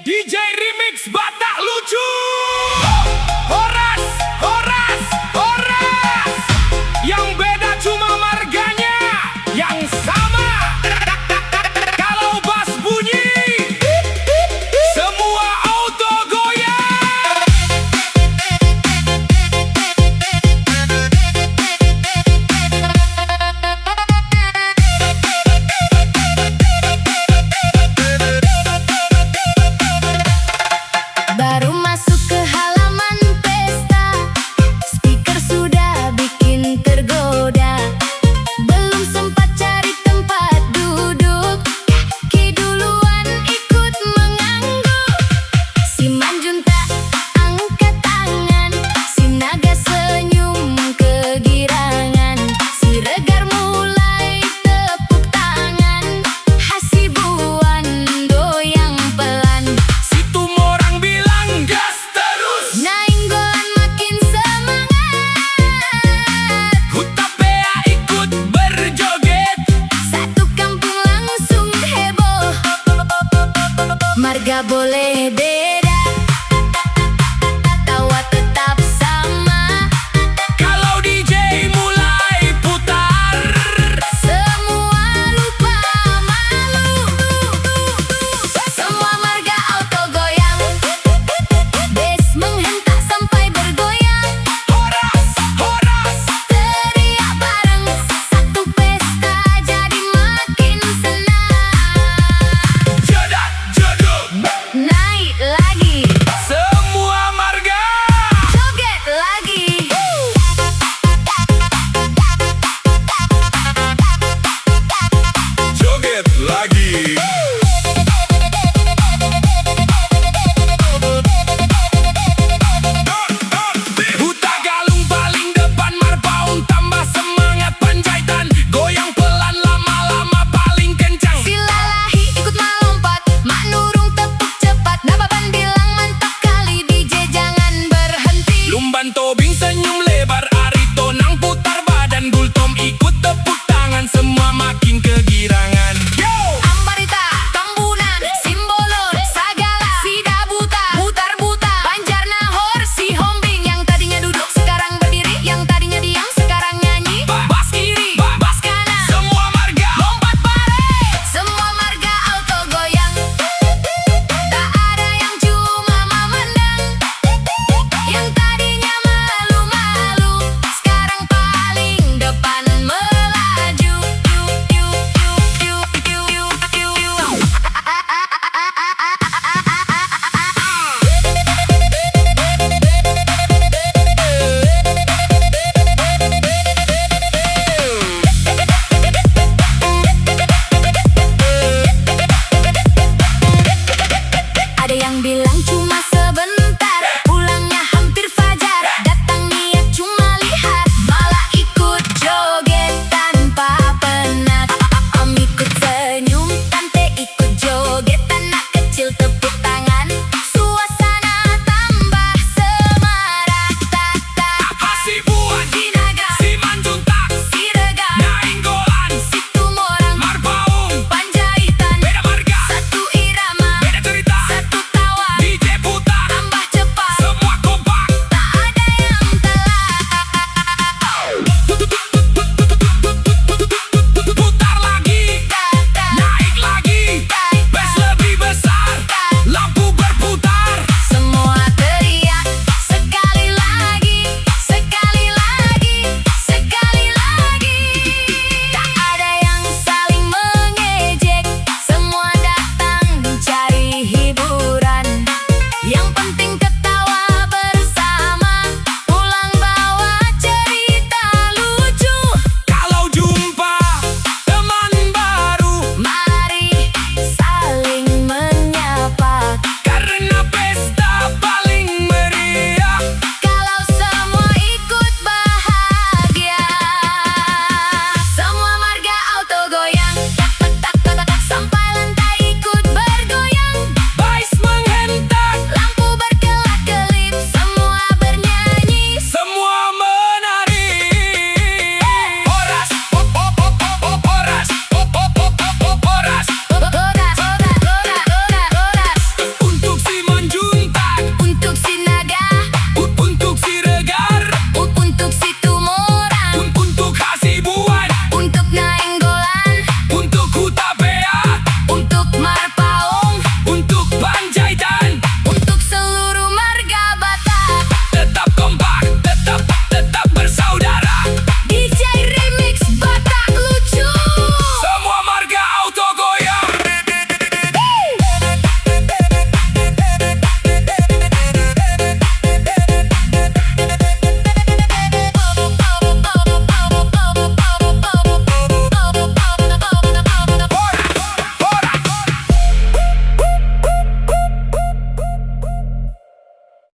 DJ Remix Batak Lucu. Horas, horas, horas. Yang beda cuma marganya, yang sama. Kalau bass bunyi, semua auto goyang. Baru masuk ke halaman pesta, speaker sudah bikin tergoda. Belum sempat cari tempat duduk, Ki duluan ikut mengangguk. Si Manjunta angkat tangan, si Naga senyum kegirangan, si Regar mulai tepuk tangan, Hasibuan goyang pelan. Si Tumorang bilang gas terus, Nainggolan makin semangat, Hutapea ikut berjoget. satu kampung langsung heboh. Marga boleh